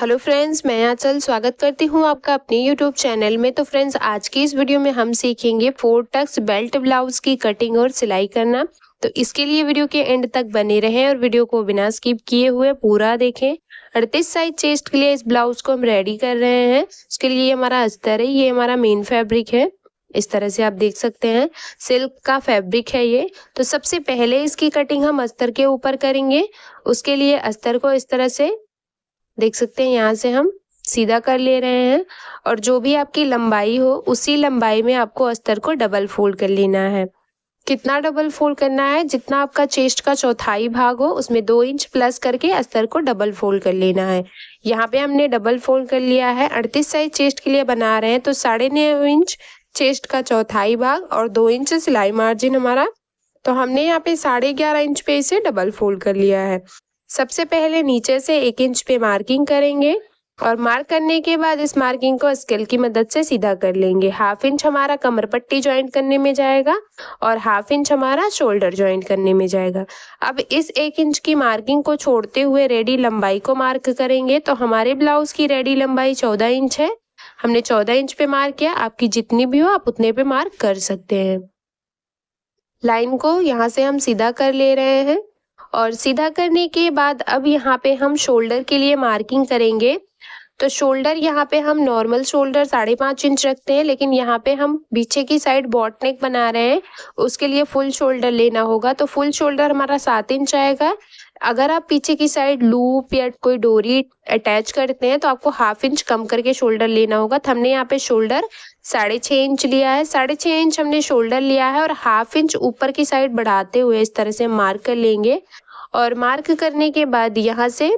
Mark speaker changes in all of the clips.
Speaker 1: Hello friends, मैं आंचल स्वागत करती हूँ आपका अपने यूट्यूब चैनल में। तो फ्रेंड्स, आज की इस वीडियो में हम सीखेंगे 4 टक्स बेल्ट ब्लाउज की कटिंग और सिलाई करना। तो इसके लिए वीडियो के एंड तक बने रहें और वीडियो को बिना स्किप किए हुए पूरा देखें। 38 साइज चेस्ट के लिए इस ब्लाउज को हम रेडी कर रहे हैं। उसके लिए ये हमारा अस्तर है, ये हमारा मेन फैब्रिक है। इस तरह से आप देख सकते हैं, सिल्क का फैब्रिक है ये। तो सबसे पहले इसकी कटिंग हम अस्तर के ऊपर करेंगे। उसके लिए अस्तर को इस तरह से देख सकते हैं, यहाँ से हम सीधा कर ले रहे हैं और जो भी आपकी लंबाई हो उसी लंबाई में आपको अस्तर को डबल फोल्ड कर लेना है। कितना डबल फोल्ड करना है? जितना आपका चेस्ट का चौथाई भाग हो उसमें 2 इंच प्लस करके अस्तर को डबल फोल्ड कर लेना है। यहाँ पे हमने डबल फोल्ड कर लिया है। 38 साइज चेस्ट के लिए बना रहे हैं तो 9.5 इंच चेस्ट का चौथाई भाग और 2 इंच सिलाई मार्जिन हमारा। तो हमने यहाँ पे 11.5 इंच पे इसे डबल फोल्ड कर लिया है। सबसे पहले नीचे से 1 इंच पे मार्किंग करेंगे और मार्क करने के बाद इस मार्किंग को स्केल की मदद से सीधा कर लेंगे। 1/2 इंच हमारा कमर पट्टी ज्वाइंट करने में जाएगा और 1/2 इंच हमारा शोल्डर ज्वाइंट करने में जाएगा। अब इस 1 इंच की मार्किंग को छोड़ते हुए रेडी लंबाई को मार्क करेंगे। तो हमारे ब्लाउज की रेडी लंबाई 14 इंच है। हमने 14 इंच पे मार्क किया। आपकी जितनी भी हो आप उतने पे मार्क कर सकते हैं। लाइन को यहाँ से हम सीधा कर ले रहे हैं और सीधा करने के बाद अब यहाँ पे हम शोल्डर के लिए मार्किंग करेंगे। तो शोल्डर यहाँ पे हम नॉर्मल शोल्डर 5.5 इंच रखते हैं, लेकिन यहाँ पे हम पीछे की साइड बॉट नेक बना रहे हैं, उसके लिए फुल शोल्डर लेना होगा। तो फुल शोल्डर हमारा 7 इंच आएगा। अगर आप पीछे की साइड लूप या कोई डोरी अटैच करते हैं तो आपको 1/2 इंच कम करके शोल्डर लेना होगा। तो हमने यहाँ पे शोल्डर 6.5 इंच लिया है। 6.5 इंच हमने शोल्डर लिया है और 1/2 इंच ऊपर की साइड बढ़ाते हुए इस तरह से मार्क कर लेंगे। और मार्क करने के बाद यहाँ से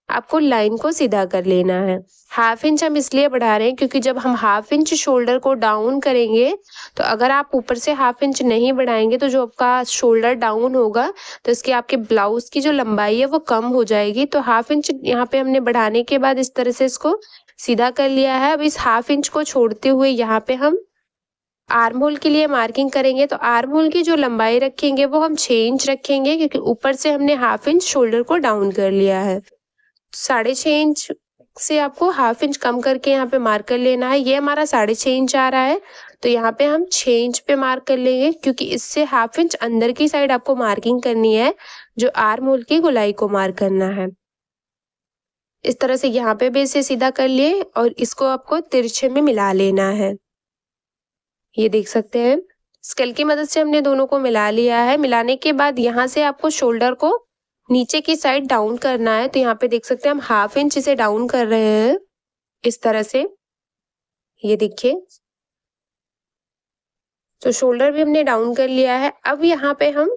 Speaker 1: आपको लाइन को सीधा कर लेना है। 1/2 इंच हम इसलिए बढ़ा रहे हैं क्योंकि जब हम 1/2 इंच शोल्डर को डाउन करेंगे तो अगर आप ऊपर से 1/2 इंच नहीं बढ़ाएंगे तो जो आपका शोल्डर डाउन होगा तो इसके आपके ब्लाउज की जो लंबाई है वो कम हो जाएगी। तो 1/2 इंच यहाँ पे हमने बढ़ाने के बाद इस तरह से इसको सीधा कर लिया है। अब इस 1/2 इंच को छोड़ते हुए यहाँ पे हम आर्म होल के लिए मार्किंग करेंगे। तो आर्म होल की जो लंबाई रखेंगे वो हम 6 इंच रखेंगे क्योंकि ऊपर से हमने 1/2 इंच शोल्डर को डाउन कर लिया है। 6.5 इंच से आपको 1/2 इंच कम करके यहाँ पे मार्क कर लेना है। ये हमारा 6.5 इंच आ रहा है तो यहाँ पे हम 6 इंच पे मार्क कर लेंगे क्योंकि इससे 1/2 इंच अंदर की साइड आपको मार्किंग करनी है, जो आर्म होल की गोलाई को मार्क करना है। इस तरह से यहाँ पे भी इसे सीधा कर लिए और इसको आपको तिरछे में मिला लेना है। ये देख सकते हैं, स्केल की मदद से हमने दोनों को मिला लिया है। मिलाने के बाद यहाँ से आपको शोल्डर को नीचे की साइड डाउन करना है। तो यहाँ पे देख सकते हैं हम 1/2 इंच इसे डाउन कर रहे हैं इस तरह से। ये देखिए, तो शोल्डर भी हमने डाउन कर लिया है। अब यहाँ पे हम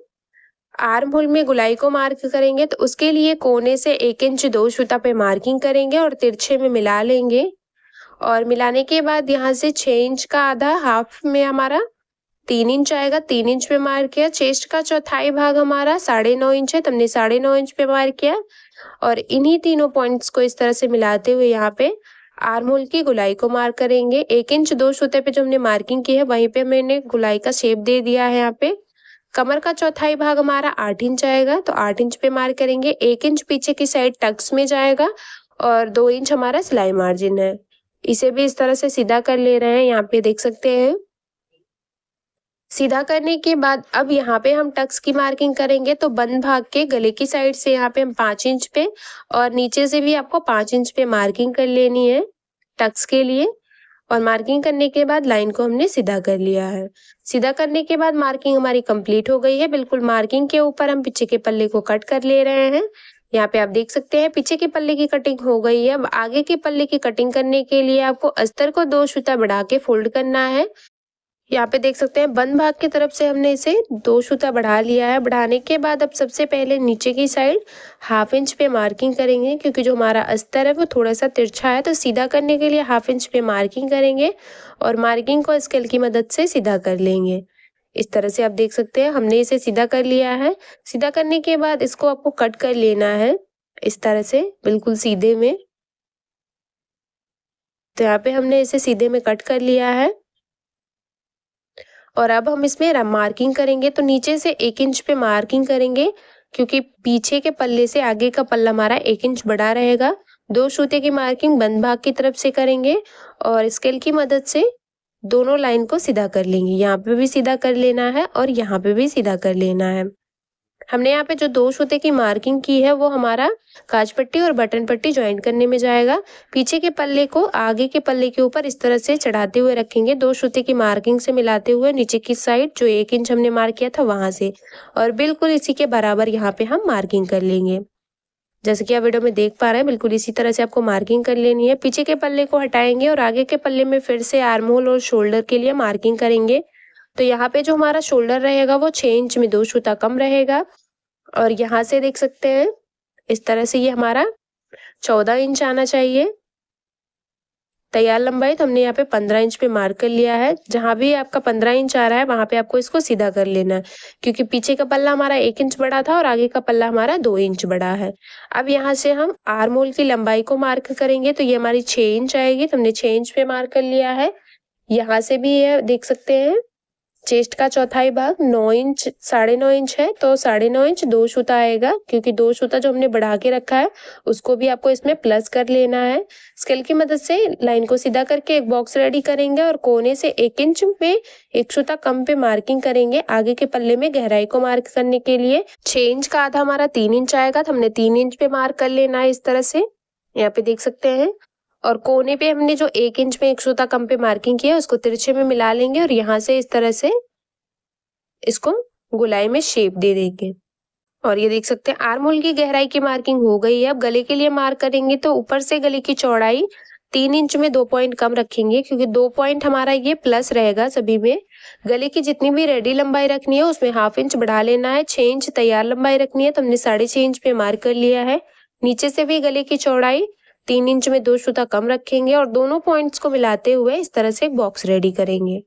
Speaker 1: आर्म होल में गुलाई को मार्क करेंगे। तो उसके लिए कोने से 1 इंच 2 सूता पे मार्किंग करेंगे और तिरछे में मिला लेंगे। और मिलाने के बाद यहाँ से 6 इंच का आधा हाफ में हमारा 3 इंच आएगा। 3 इंच पे मार्क किया। चेस्ट का चौथाई भाग हमारा 9.5 इंच है तो हमने 9.5 इंच पे मार्क किया और इन्हीं तीनों पॉइंट्स को इस तरह से मिलाते हुए यहाँ पे आर्म होल की गुलाई को मार्क करेंगे। 1 इंच 2 सूते पे जो हमने मार्किंग की है वहीं पे मैंने गुलाई का शेप दे दिया है। यहाँ पे कमर का चौथाई भाग हमारा 8 इंच आएगा तो 8 इंच पे मार्क करेंगे। 1 इंच पीछे की साइड टक्स में जाएगा और 2 इंच हमारा सिलाई मार्जिन है। इसे भी इस तरह से सीधा कर ले रहे हैं, यहाँ पे देख सकते हैं। सीधा करने के बाद अब यहाँ पे हम टक्स की मार्किंग करेंगे। तो बंद भाग के गले की साइड से यहाँ पे हम 5 इंच पे और नीचे से भी आपको 5 इंच पे मार्किंग कर लेनी है टक्स के लिए। और मार्किंग करने के बाद लाइन को हमने सीधा कर लिया है। सीधा करने के बाद मार्किंग हमारी कंप्लीट हो गई है। बिल्कुल मार्किंग के ऊपर हम पीछे के पल्ले को कट कर ले रहे हैं। यहाँ पे आप देख सकते हैं पीछे के पल्ले की कटिंग हो गई है। अब आगे के पल्ले की कटिंग करने के लिए आपको अस्तर को 2 सूता बढ़ा के फोल्ड करना है। यहाँ पे देख सकते हैं बंद भाग की तरफ से हमने इसे 2 सूता बढ़ा लिया है। बढ़ाने के बाद अब सबसे पहले नीचे की साइड 1/2 इंच पे मार्किंग करेंगे क्योंकि जो हमारा अस्तर है वो थोड़ा सा तिरछा है। तो सीधा करने के लिए 1/2 इंच पे मार्किंग करेंगे और मार्किंग को स्केल की मदद से सीधा कर लेंगे। इस तरह से आप देख सकते हैं हमने इसे सीधा कर लिया है। सीधा करने के बाद इसको आपको कट कर लेना है इस तरह से बिल्कुल सीधे में। तो यहाँ पे हमने इसे सीधे में कट कर लिया है और अब हम इसमें मार्किंग करेंगे। तो नीचे से 1 इंच पे मार्किंग करेंगे क्योंकि पीछे के पल्ले से आगे का पल्ला हमारा 1 इंच बड़ा रहेगा। 2 सूते की मार्किंग बंद भाग की तरफ से करेंगे और स्केल की मदद से दोनों लाइन को सीधा कर लेंगे। यहाँ पे भी सीधा कर लेना है और यहाँ पे भी सीधा कर लेना है। हमने यहाँ पे जो 2 सूते की मार्किंग की है वो हमारा काज पट्टी और बटन पट्टी ज्वाइन करने में जाएगा। पीछे के पल्ले को आगे के पल्ले के ऊपर इस तरह से चढ़ाते हुए रखेंगे, 2 सूते की मार्किंग से मिलाते हुए नीचे की साइड जो 1 इंच हमने मार्क किया था वहां से, और बिल्कुल इसी के बराबर यहाँ पे हम मार्किंग कर लेंगे। जैसे कि आप वीडियो में देख पा रहे हैं, बिल्कुल इसी तरह से आपको मार्किंग कर लेनी है। पीछे के पल्ले को हटाएंगे और आगे के पल्ले में फिर से आर्म होल और शोल्डर के लिए मार्किंग करेंगे। तो यहाँ पे जो हमारा शोल्डर रहेगा वो 6 इंच में 2 सूता कम रहेगा, और यहाँ से देख सकते हैं इस तरह से ये हमारा 14 इंच आना चाहिए। तैयार लंबाई तो हमने यहाँ पे 15 इंच पे मार्क कर लिया है। जहां भी आपका 15 इंच आ रहा है वहां पे आपको इसको सीधा कर लेना है, क्योंकि पीछे का पल्ला हमारा 1 इंच बड़ा था और आगे का पल्ला हमारा 2 इंच बड़ा है। अब यहाँ से हम आर्म होल की लंबाई को मार्क करेंगे, तो ये हमारी 6 इंच आएगी, तो हमने 6 इंच पे मार्क कर लिया है। यहाँ से भी ये देख सकते हैं चेस्ट का चौथाई भाग 9 इंच 9.5 इंच है, तो 9.5 इंच 2 सूता आएगा, क्योंकि 2 सूता जो हमने बढ़ा के रखा है उसको भी आपको इसमें प्लस कर लेना है। स्केल की मदद से लाइन को सीधा करके एक बॉक्स रेडी करेंगे और कोने से 1 इंच पे 1 सूता कम पे मार्किंग करेंगे आगे के पल्ले में गहराई को मार्क करने के लिए। 6 इंच का आधा हमारा 3 इंच आएगा, तो हमने 3 इंच पे मार्क कर लेना है इस तरह से, यहाँ पे देख सकते हैं। और कोने पे हमने जो 1 इंच में 1 सूता कम पे मार्किंग किया है उसको तिरछे में मिला लेंगे और यहाँ से इस तरह से इसको गोलाई में शेप दे देंगे। और ये देख सकते हैं आर्म होल की गहराई की मार्किंग हो गई है। अब गले के लिए मार्क करेंगे, तो ऊपर से गले की चौड़ाई 3 इंच में 2 पॉइंट कम रखेंगे, क्योंकि 2 पॉइंट हमारा ये प्लस रहेगा सभी में। गले की जितनी भी रेडी लंबाई रखनी है उसमें 1/2 इंच बढ़ा लेना है। 6 इंच तैयार लंबाई रखनी है, तो हमने 6.5 इंच पे मार्क कर लिया है। नीचे से भी गले की चौड़ाई 3 इंच में 2 सूता कम रखेंगे और दोनों पॉइंट्स को मिलाते हुए इस तरह से एक बॉक्स रेडी करेंगे।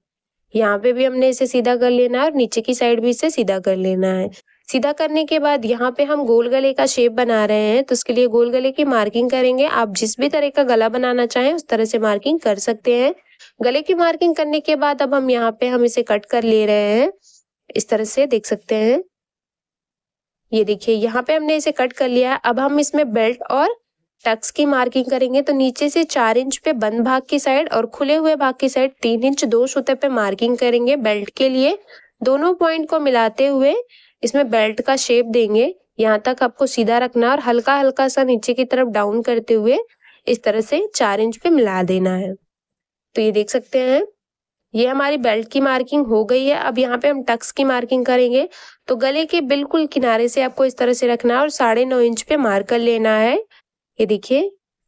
Speaker 1: यहाँ पे भी हमने इसे सीधा कर लेना है और नीचे की साइड भी इसे सीधा कर लेना है। सीधा करने के बाद यहाँ पे हम गोल गले का शेप बना रहे हैं, तो उसके लिए गोल गले की मार्किंग करेंगे। आप जिस भी तरह का गला बनाना चाहें उस तरह से मार्किंग कर सकते हैं। गले की मार्किंग करने के बाद अब हम यहाँ पे इसे कट कर ले रहे हैं, इस तरह से देख सकते हैं। ये देखिए यहाँ पे हमने इसे कट कर लिया है। अब हम इसमें बेल्ट और टक्स की मार्किंग करेंगे, तो नीचे से 4 इंच पे बंद भाग की साइड और खुले हुए भाग की साइड 3 इंच 2 सूते पे मार्किंग करेंगे बेल्ट के लिए। दोनों पॉइंट को मिलाते हुए इसमें बेल्ट का शेप देंगे। यहाँ तक आपको सीधा रखना और हल्का हल्का सा नीचे की तरफ डाउन करते हुए इस तरह से 4 इंच पे मिला देना है। तो ये देख सकते हैं ये हमारी बेल्ट की मार्किंग हो गई है। अब यहाँ पे हम टक्स की मार्किंग करेंगे, तो गले के बिल्कुल किनारे से आपको इस तरह से रखना है और 9.5 इंच पे मार्क कर लेना है। ये देखिए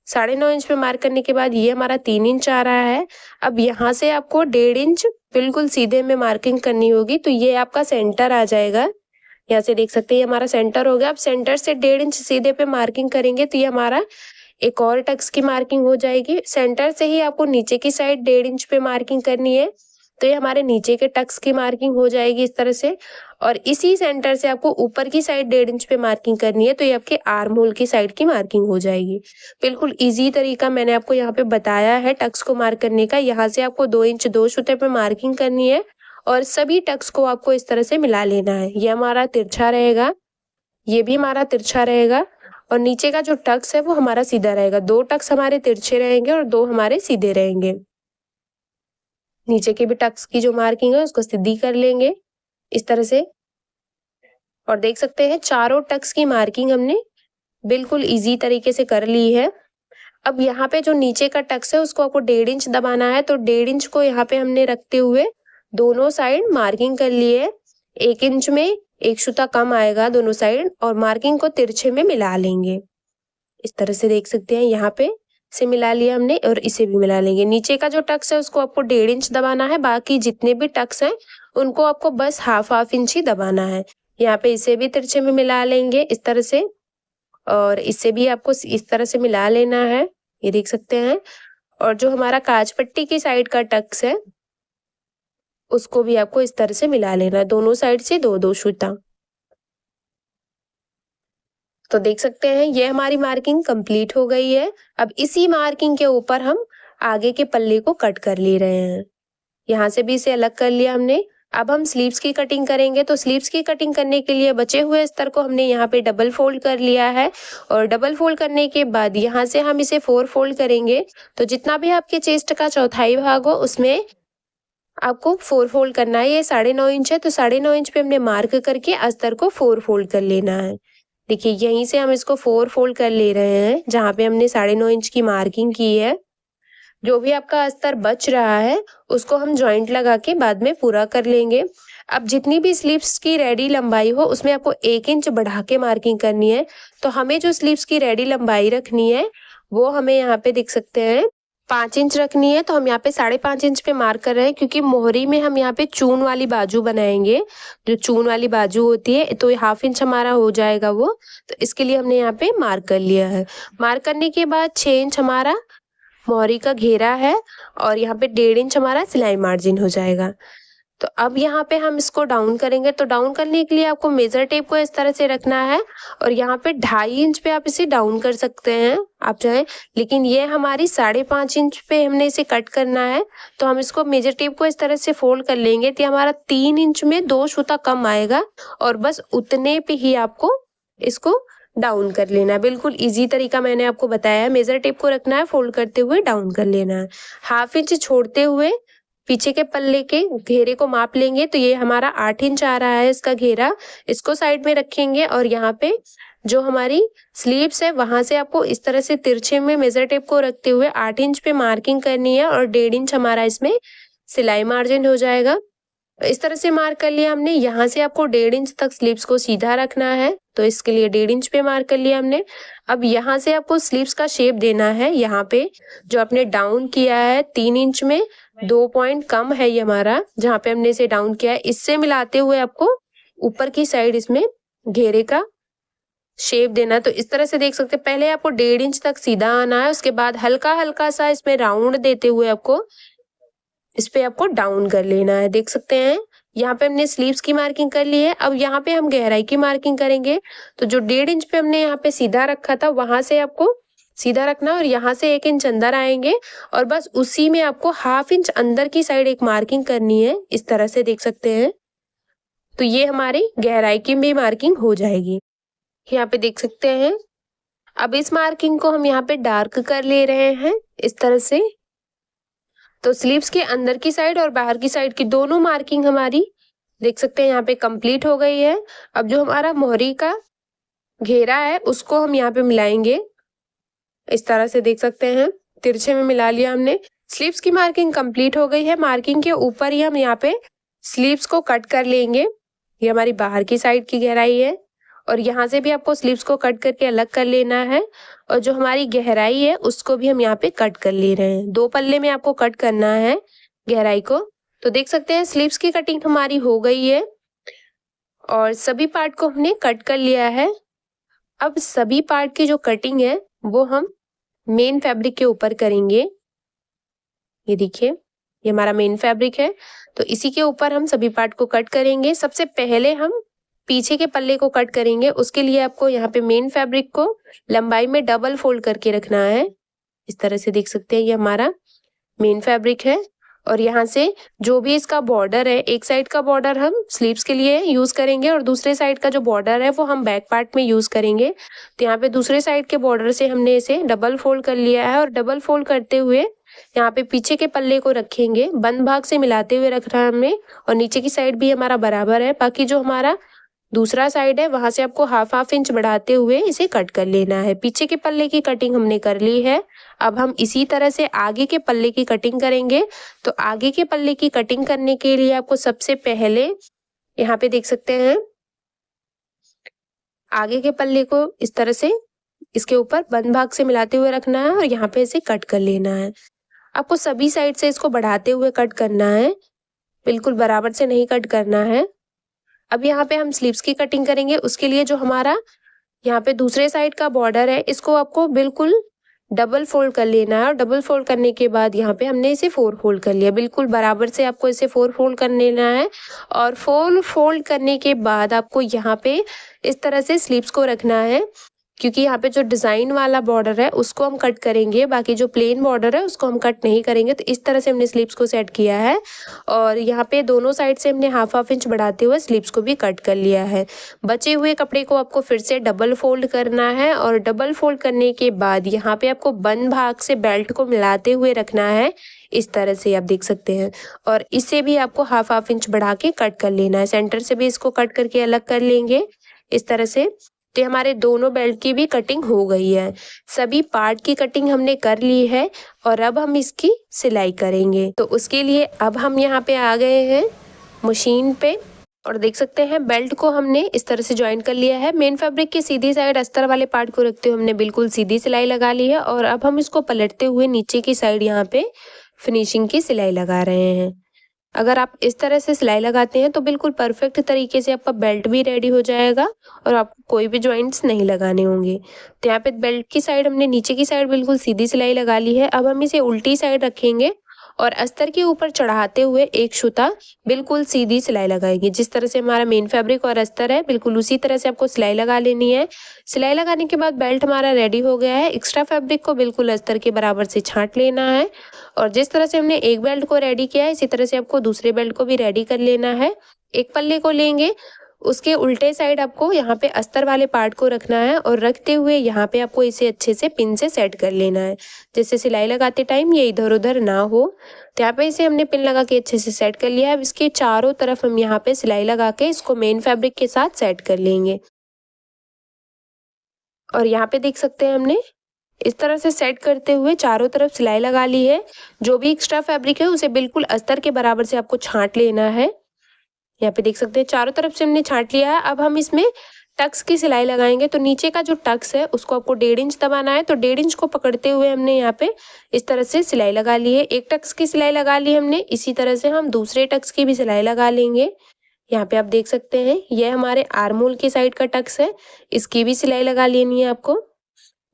Speaker 1: 9.5 इंच पे मार्क करने के बाद ये हमारा 3 इंच आ रहा है। अब यहाँ से आपको 1.5 इंच बिल्कुल सीधे में मार्किंग करनी होगी, तो ये आपका सेंटर आ जाएगा। यहाँ से देख सकते हैं ये हमारा सेंटर हो गया। अब सेंटर से 1.5 इंच सीधे पे मार्किंग करेंगे, तो ये हमारा एक और टक्स की मार्किंग हो जाएगी। सेंटर से ही आपको नीचे की साइड 1.5 इंच पे मार्किंग करनी है, तो ये हमारे नीचे के टक्स की मार्किंग हो जाएगी इस तरह से। और इसी सेंटर से आपको ऊपर की साइड 1.5 इंच पे मार्किंग करनी है, तो ये आपके आर्म होल की साइड की मार्किंग हो जाएगी। बिल्कुल इजी तरीका मैंने आपको यहाँ पे बताया है टक्स को मार्क करने का। यहाँ से आपको 2 इंच 2 सूते पे मार्किंग करनी है और सभी टक्स को आपको इस तरह से मिला लेना है। ये हमारा तिरछा रहेगा, ये भी हमारा तिरछा रहेगा और नीचे का जो टक्स है वो हमारा सीधा रहेगा। 2 टक्स हमारे तिरछे रहेंगे और 2 हमारे सीधे रहेंगे। नीचे के भी टक्स की जो मार्किंग है उसको सीधी कर लेंगे इस तरह से। और देख सकते हैं चारों टक्स की मार्किंग हमने बिल्कुल इजी तरीके से कर ली है। अब यहाँ पे जो नीचे का टक्स है उसको आपको 1.5 इंच दबाना है, तो 1.5 इंच को यहाँ पे हमने रखते हुए दोनों साइड मार्किंग कर ली है। 1 इंच में 1 सूता कम आएगा दोनों साइड और मार्किंग को तिरछे में मिला लेंगे इस तरह से। देख सकते हैं यहाँ पे से मिला लिया हमने और इसे भी मिला लेंगे। नीचे का जो टक्स है उसको आपको 1.5 इंच दबाना है, बाकी जितने भी टक्स हैं उनको आपको बस हाफ इंच ही दबाना है। यहाँ पे इसे भी तिरछे में मिला लेंगे इस तरह से और इसे भी आपको इस तरह से मिला लेना है, ये देख सकते हैं। और जो हमारा काज पट्टी की साइड का टक्स है उसको भी आपको इस तरह से मिला लेना है, दोनों साइड से 2-2 सूता। तो देख सकते हैं ये हमारी मार्किंग कंप्लीट हो गई है। अब इसी मार्किंग के ऊपर हम आगे के पल्ले को कट कर ले रहे हैं। यहाँ से भी इसे अलग कर लिया हमने अब हम स्लीव्स की कटिंग करेंगे। तो स्लीव्स की कटिंग करने के लिए बचे हुए अस्तर को हमने यहाँ पे डबल फोल्ड कर लिया है और डबल फोल्ड करने के बाद यहाँ से हम इसे 4 फोल्ड करेंगे। तो जितना भी आपके चेस्ट का चौथाई भाग हो उसमें आपको 4 फोल्ड करना है। ये 9.5 इंच है तो 9.5 इंच पे हमने मार्क करके अस्तर को 4 फोल्ड कर लेना है। देखिए यहीं से हम इसको 4 फोल्ड कर ले रहे हैं जहाँ पे हमने 9.5 इंच की मार्किंग की है। जो भी आपका अस्तर बच रहा है उसको हम जॉइंट लगा के बाद में पूरा कर लेंगे। अब जितनी भी स्लीव्स की रेडी लंबाई हो उसमें आपको 1 इंच बढ़ा के मार्किंग करनी है। तो हमें जो स्लीव्स की रेडी लंबाई रखनी है वो हमें यहाँ पे देख सकते हैं 5 इंच रखनी है। तो हम यहाँ पे 5.5 इंच पे मार्क कर रहे हैं क्योंकि मोहरी में हम यहाँ पे चून वाली बाजू बनाएंगे। जो चून वाली बाजू होती है तो 1/2 इंच हमारा हो जाएगा वो। तो इसके लिए हमने यहाँ पे मार्क कर लिया है। मार्क करने के बाद 6 इंच हमारा मोहरी का घेरा है और यहाँ पे 1.5 इंच हमारा सिलाई मार्जिन हो जाएगा। तो अब यहाँ पे हम इसको डाउन करेंगे। तो डाउन करने के लिए आपको मेजर टेप को इस तरह से रखना है और यहाँ पे 2.5 इंच पे आप इसे डाउन कर सकते हैं आप चाहें, लेकिन ये हमारी 5.5 इंच पे हमने इसे कट करना है। तो हम इसको मेजर टेप को इस तरह से फोल्ड कर लेंगे तो हमारा 3 इंच में 2 सूता कम आएगा और बस उतने पे ही आपको इसको डाउन कर लेना है। बिल्कुल इजी तरीका मैंने आपको बताया है। मेजर टेप को रखना है, फोल्ड करते हुए डाउन कर लेना है। 1/2 इंच छोड़ते हुए पीछे के पल्ले के घेरे को माप लेंगे। तो ये हमारा 8 इंच आ रहा है इसका घेरा। इसको साइड में रखेंगे और यहाँ पे जो हमारी स्लीव्स है वहां से आपको इस तरह से तिरछे में मेजर टेप को रखते हुए 8 इंच पे मार्किंग करनी है और 1.5 इंच हमारा इसमें सिलाई मार्जिन हो जाएगा। इस तरह से मार्क कर लिया हमने। यहाँ से आपको 1.5 इंच तक स्लीव्स को सीधा रखना है तो इसके लिए 1.5 इंच पे मार्क कर लिया हमने। अब यहाँ से आपको स्लीव्स का शेप देना है। यहाँ पे जो आपने डाउन किया है 3 इंच में 2 पॉइंट कम है ये हमारा, जहाँ पे हमने इसे डाउन किया है, इससे मिलाते हुए आपको ऊपर की साइड इसमें घेरे का शेप देना। तो इस तरह से देख सकते हैं पहले आपको 1.5 इंच तक सीधा आना है, उसके बाद हल्का हल्का सा इसमें राउंड देते हुए आपको इस पे आपको डाउन कर लेना है। देख सकते हैं यहाँ पे हमने स्लीव्स की मार्किंग कर ली है। अब यहाँ पे हम गहराई की मार्किंग करेंगे। तो जो 1.5 इंच पे हमने यहाँ पे सीधा रखा था वहां से आपको सीधा रखना और यहाँ से 1 इंच अंदर आएंगे और बस उसी में आपको 1/2 इंच अंदर की साइड एक मार्किंग करनी है। इस तरह से देख सकते हैं। तो ये हमारी गहराई की भी मार्किंग हो जाएगी। यहाँ पे देख सकते हैं। अब इस मार्किंग को हम यहाँ पे डार्क कर ले रहे हैं इस तरह से। तो स्लीव्स के अंदर की साइड और बाहर की साइड की दोनों मार्किंग हमारी देख सकते हैं यहाँ पे कंप्लीट हो गई है। अब जो हमारा मोहरी का घेरा है उसको हम यहाँ पे मिलाएंगे। इस तरह से देख सकते हैं तिरछे में मिला लिया हमने। स्लीव्स की मार्किंग कंप्लीट हो गई है। मार्किंग के ऊपर ही हम यहाँ पे स्लीव्स को कट कर लेंगे। ये हमारी बाहर की साइड की गहराई है और यहाँ से भी आपको स्लीव्स को कट करके अलग कर लेना है और जो हमारी गहराई है उसको भी हम यहाँ पे कट कर ले रहे हैं। 2 पल्ले में आपको कट करना है गहराई को। तो देख सकते हैं स्लीव्स की कटिंग हमारी हो गई है और सभी पार्ट को हमने कट कर लिया है। अब सभी पार्ट की जो कटिंग है वो हम मेन फैब्रिक के ऊपर करेंगे। ये देखिए ये हमारा मेन फैब्रिक है तो इसी के ऊपर हम सभी पार्ट को कट करेंगे। सबसे पहले हम पीछे के पल्ले को कट करेंगे। उसके लिए आपको यहाँ पे मेन फैब्रिक को लंबाई में डबल फोल्ड करके रखना है। इस तरह से देख सकते हैं ये हमारा मेन फैब्रिक है और यहाँ से जो भी इसका बॉर्डर है, एक साइड का बॉर्डर हम स्लीव्स के लिए यूज करेंगे और दूसरे साइड का जो बॉर्डर है वो हम बैक पार्ट में यूज करेंगे। तो यहाँ पे दूसरे साइड के बॉर्डर से हमने इसे डबल फोल्ड कर लिया है और डबल फोल्ड करते हुए यहाँ पे पीछे के पल्ले को रखेंगे। बंद भाग से मिलाते हुए रखना है हमने और नीचे की साइड भी हमारा बराबर है। बाकी जो हमारा दूसरा साइड है वहां से आपको 1/2 इंच बढ़ाते हुए इसे कट कर लेना है। पीछे के पल्ले की कटिंग हमने कर ली है। अब हम इसी तरह से आगे के पल्ले की कटिंग करेंगे। तो आगे के पल्ले की कटिंग करने के लिए आपको सबसे पहले यहाँ पे देख सकते हैं आगे के पल्ले को इस तरह से इसके ऊपर बंद भाग से मिलाते हुए रखना है और यहाँ पे इसे कट कर लेना है। आपको सभी साइड से इसको बढ़ाते हुए कट करना है, बिल्कुल बराबर से नहीं कट करना है। अब यहाँ पे हम स्लीव्स की कटिंग करेंगे। उसके लिए जो हमारा यहाँ पे दूसरे साइड का बॉर्डर है इसको आपको बिल्कुल डबल फोल्ड कर लेना है और डबल फोल्ड करने के बाद यहाँ पे हमने इसे 4 फोल्ड कर लिया। बिल्कुल बराबर से आपको इसे 4 फोल्ड कर लेना है और 4 फोल्ड करने के बाद आपको यहाँ पे इस तरह से स्लीव्स को रखना है। क्योंकि यहाँ पे जो डिज़ाइन वाला बॉर्डर है उसको हम कट करेंगे, बाकी जो प्लेन बॉर्डर है उसको हम कट नहीं करेंगे। तो इस तरह से हमने स्लीव्स को सेट किया है और यहाँ पे दोनों साइड से हमने हाफ इंच बढ़ाते हुए स्लीव्स को भी कट कर लिया है। बचे हुए कपड़े को आपको फिर से डबल फोल्ड करना है और डबल फोल्ड करने के बाद यहाँ पे आपको बंद भाग से बेल्ट को मिलाते हुए रखना है, इस तरह से आप देख सकते हैं। और इसे भी आपको हाफ इंच बढ़ा के कट कर लेना है, सेंटर से भी इसको कट करके अलग कर लेंगे इस तरह से। तो हमारे दोनों बेल्ट की भी कटिंग हो गई है, सभी पार्ट की कटिंग हमने कर ली है और अब हम इसकी सिलाई करेंगे। तो उसके लिए अब हम यहाँ पे आ गए हैं मशीन पे और देख सकते हैं बेल्ट को हमने इस तरह से ज्वाइन कर लिया है। मेन फैब्रिक की सीधी साइड अस्तर वाले पार्ट को रखते हुए हमने बिल्कुल सीधी सिलाई लगा ली है और अब हम इसको पलटते हुए नीचे की साइड यहाँ पे फिनिशिंग की सिलाई लगा रहे हैं। अगर आप इस तरह से सिलाई लगाते हैं तो बिल्कुल परफेक्ट तरीके से आपका बेल्ट भी रेडी हो जाएगा और आपको कोई भी जॉइंट्स नहीं लगाने होंगे। तो यहाँ पे बेल्ट की साइड हमने नीचे की साइड बिल्कुल सीधी सिलाई लगा ली है। अब हम इसे उल्टी साइड रखेंगे और अस्तर के ऊपर चढ़ाते हुए एक सूता बिल्कुल सीधी सिलाई लगाएंगे। जिस तरह से हमारा मेन फैब्रिक और अस्तर है बिल्कुल उसी तरह से आपको सिलाई लगा लेनी है। सिलाई लगाने के बाद बेल्ट हमारा रेडी हो गया है। एक्स्ट्रा फैब्रिक को बिल्कुल अस्तर के बराबर से छांट लेना है और जिस तरह से हमने एक बेल्ट को रेडी किया है इसी तरह से आपको दूसरे बेल्ट को भी रेडी कर लेना है। एक पल्ले को लेंगे, उसके उल्टे साइड आपको यहाँ पे अस्तर वाले पार्ट को रखना है और रखते हुए यहाँ पे आपको इसे अच्छे से पिन से सेट कर लेना है, जैसे सिलाई लगाते टाइम ये इधर उधर ना हो। तो यहाँ पे इसे हमने पिन लगा के अच्छे से सेट कर लिया है। अब इसके चारों तरफ हम यहाँ पे सिलाई लगा के इसको मेन फैब्रिक के साथ सेट कर लेंगे और यहाँ पे देख सकते हैं हमने इस तरह से सेट करते हुए चारों तरफ सिलाई लगा ली है। जो भी एक्स्ट्रा फैब्रिक है उसे बिल्कुल अस्तर के बराबर से आपको छांट लेना है। यहाँ पे देख सकते हैं चारों तरफ से हमने छांट लिया है। अब हम इसमें टक्स की सिलाई लगाएंगे। तो नीचे का जो टक्स है उसको आपको 1.5 इंच दबाना है। तो 1.5 इंच को पकड़ते हुए हमने यहाँ पे इस तरह से सिलाई लगा ली है। एक टक्स की सिलाई लगा ली हमने, इसी तरह से हम दूसरे टक्स की भी सिलाई लगा लेंगे। यहाँ पे आप देख सकते हैं यह हमारे आर्महोल की साइड का टक्स है, इसकी भी सिलाई लगा लेनी है आपको।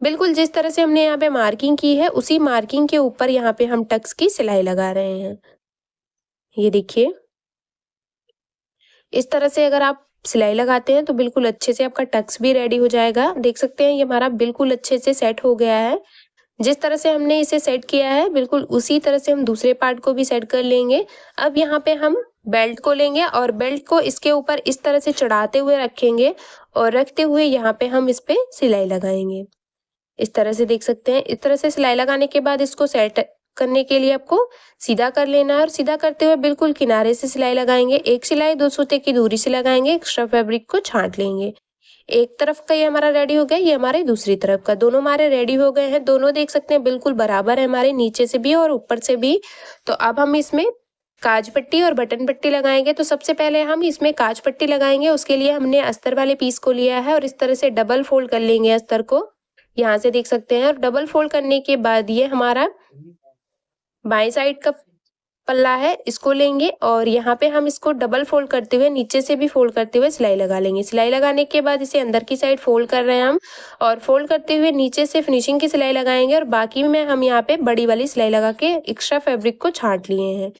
Speaker 1: बिल्कुल जिस तरह से हमने यहाँ पे मार्किंग की है उसी मार्किंग के ऊपर यहाँ पे हम टक्स की सिलाई लगा रहे हैं। ये देखिए इस तरह से अगर आप सिलाई लगाते हैं तो बिल्कुल अच्छे से आपका टक्स भी रेडी हो जाएगा। देख सकते हैं ये हमारा बिल्कुल अच्छे से सेट हो गया है। जिस तरह से हमने इसे सेट किया है बिल्कुल उसी तरह से हम दूसरे पार्ट को भी सेट कर लेंगे। अब यहाँ पे हम बेल्ट को लेंगे और बेल्ट को इसके ऊपर इस तरह से चढ़ाते हुए रखेंगे और रखते हुए यहाँ पे हम इस पे सिलाई लगाएंगे। इस तरह से देख सकते हैं। इस तरह से सिलाई लगाने के बाद इसको सेट करने के लिए आपको सीधा कर लेना है और सीधा करते हुए बिल्कुल किनारे से सिलाई लगाएंगे। एक सिलाई 2 सूते की दूरी से लगाएंगे, एक्स्ट्रा फैब्रिक को छांट लेंगे। एक तरफ का ये हमारा रेडी हो गया, ये हमारे दूसरी तरफ का, दोनों हमारे रेडी हो गए हैं। दोनों देख सकते हैं बिल्कुल बराबर है हमारे, नीचे से भी और ऊपर से भी। तो अब हम इसमें काज पट्टी और बटन पट्टी लगाएंगे। तो सबसे पहले हम इसमें काज पट्टी लगाएंगे। उसके लिए हमने अस्तर वाले पीस को लिया है और इस तरह से डबल फोल्ड कर लेंगे अस्तर को, यहाँ से देख सकते हैं। और डबल फोल्ड करने के बाद ये हमारा बाएं साइड का पल्ला है, इसको लेंगे और यहाँ पे हम इसको डबल फोल्ड करते हुए नीचे से भी फोल्ड करते हुए सिलाई लगा लेंगे। सिलाई लगाने के बाद इसे अंदर की साइड फोल्ड कर रहे हैं हम और फोल्ड करते हुए नीचे से फिनिशिंग की सिलाई लगाएंगे और बाकी में हम यहाँ पे बड़ी वाली सिलाई लगा के एक्स्ट्रा फैब्रिक को छांट लिए हैं।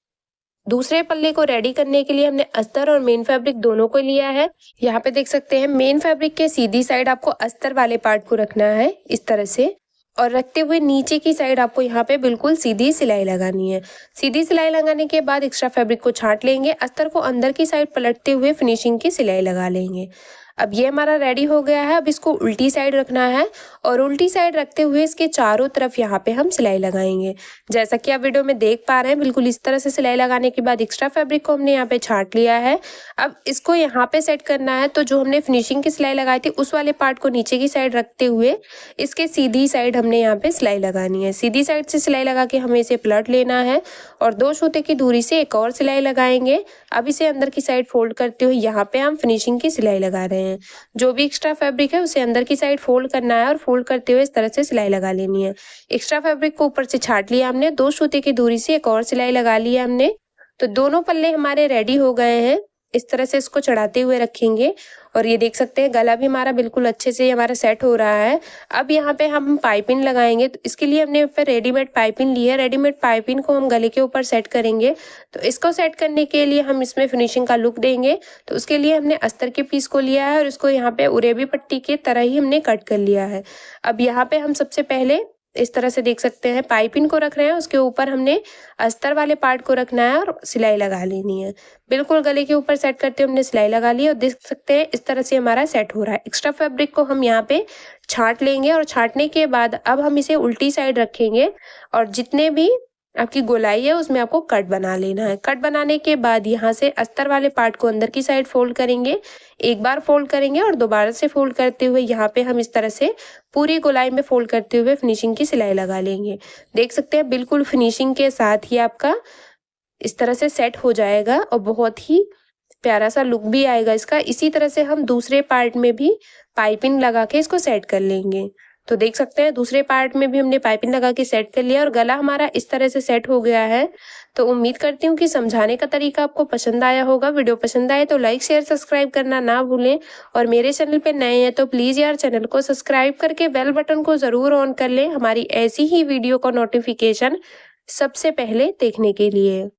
Speaker 1: दूसरे पल्ले को रेडी करने के लिए हमने अस्तर और मेन फैब्रिक दोनों को लिया है। यहाँ पे देख सकते हैं मेन फैब्रिक के सीधी साइड आपको अस्तर वाले पार्ट को रखना है इस तरह से और रखते हुए नीचे की साइड आपको यहाँ पे बिल्कुल सीधी सिलाई लगानी है। सीधी सिलाई लगाने के बाद एक्स्ट्रा फैब्रिक को छांट लेंगे, अस्तर को अंदर की साइड पलटते हुए फिनिशिंग की सिलाई लगा लेंगे। अब ये हमारा रेडी हो गया है। अब इसको उल्टी साइड रखना है और उल्टी साइड रखते हुए इसके चारों तरफ यहाँ पे हम सिलाई लगाएंगे। जैसा कि आप वीडियो में देख पा रहे हैं बिल्कुल इस तरह से सिलाई लगाने के बाद एक्स्ट्रा फैब्रिक को हमने यहाँ पे छांट लिया है। अब इसको यहाँ पे सेट करना है। तो जो हमने फिनिशिंग की सिलाई लगाई थी उस वाले पार्ट को नीचे की साइड रखते हुए इसके सीधी साइड हमने यहाँ पे सिलाई लगानी है। सीधी साइड से सिलाई लगा के हमें इसे पलट लेना है और 2 सूते की दूरी से एक और सिलाई लगाएंगे। अब इसे अंदर की साइड फोल्ड करते हुए यहाँ पे हम फिनिशिंग की सिलाई लगा रहे हैं। जो भी एक्स्ट्रा फैब्रिक है उसे अंदर की साइड फोल्ड करना है और फोल्ड करते हुए इस तरह से सिलाई लगा लेनी है। एक्स्ट्रा फैब्रिक को ऊपर से छांट लिया हमने, 2 सूते की दूरी से एक और सिलाई लगा ली है हमने। तो दोनों पल्ले हमारे रेडी हो गए हैं। इस तरह से इसको चढ़ाते हुए रखेंगे और ये देख सकते हैं गला भी हमारा बिल्कुल अच्छे से हमारा सेट हो रहा है। अब यहाँ पे हम पाइपिंग लगाएंगे, तो इसके लिए हमने फिर रेडीमेड पाइपिंग ली है। रेडीमेड पाइपिंग को हम गले के ऊपर सेट करेंगे। तो इसको सेट करने के लिए हम इसमें फिनिशिंग का लुक देंगे, तो उसके लिए हमने अस्तर के पीस को लिया है और इसको यहाँ पे उरेबी पट्टी के तरह ही हमने कट कर लिया है। अब यहाँ पे हम सबसे पहले इस तरह से देख सकते हैं पाइपिंग को रख रहे हैं, उसके ऊपर हमने अस्तर वाले पार्ट को रखना है और सिलाई लगा लेनी है। बिल्कुल गले के ऊपर सेट करते हुए हमने सिलाई लगा ली और देख सकते हैं इस तरह से हमारा सेट हो रहा है। एक्स्ट्रा फैब्रिक को हम यहाँ पे छांट लेंगे और छांटने के बाद अब हम इसे उल्टी साइड रखेंगे और जितने भी आपकी गोलाई है उसमें आपको कट बना लेना है। कट बनाने के बाद यहाँ से अस्तर वाले पार्ट को अंदर की साइड फोल्ड करेंगे, एक बार फोल्ड करेंगे और दोबारा से फोल्ड करते हुए यहाँ पे हम इस तरह से पूरी गोलाई में फोल्ड करते हुए फिनिशिंग की सिलाई लगा लेंगे। देख सकते हैं बिल्कुल फिनिशिंग के साथ ही आपका इस तरह से सेट हो जाएगा और बहुत ही प्यारा सा लुक भी आएगा इसका। इसी तरह से हम दूसरे पार्ट में भी पाइपिंग लगा के इसको सेट कर लेंगे। तो देख सकते हैं दूसरे पार्ट में भी हमने पाइपिंग लगा के सेट कर लिया और गला हमारा इस तरह से सेट हो गया है। तो उम्मीद करती हूँ कि समझाने का तरीका आपको पसंद आया होगा। वीडियो पसंद आए तो लाइक शेयर सब्सक्राइब करना ना भूलें और मेरे चैनल पे नए हैं तो प्लीज़ यार चैनल को सब्सक्राइब करके बेल बटन को ज़रूर ऑन कर लें हमारी ऐसी ही वीडियो का नोटिफिकेशन सबसे पहले देखने के लिए।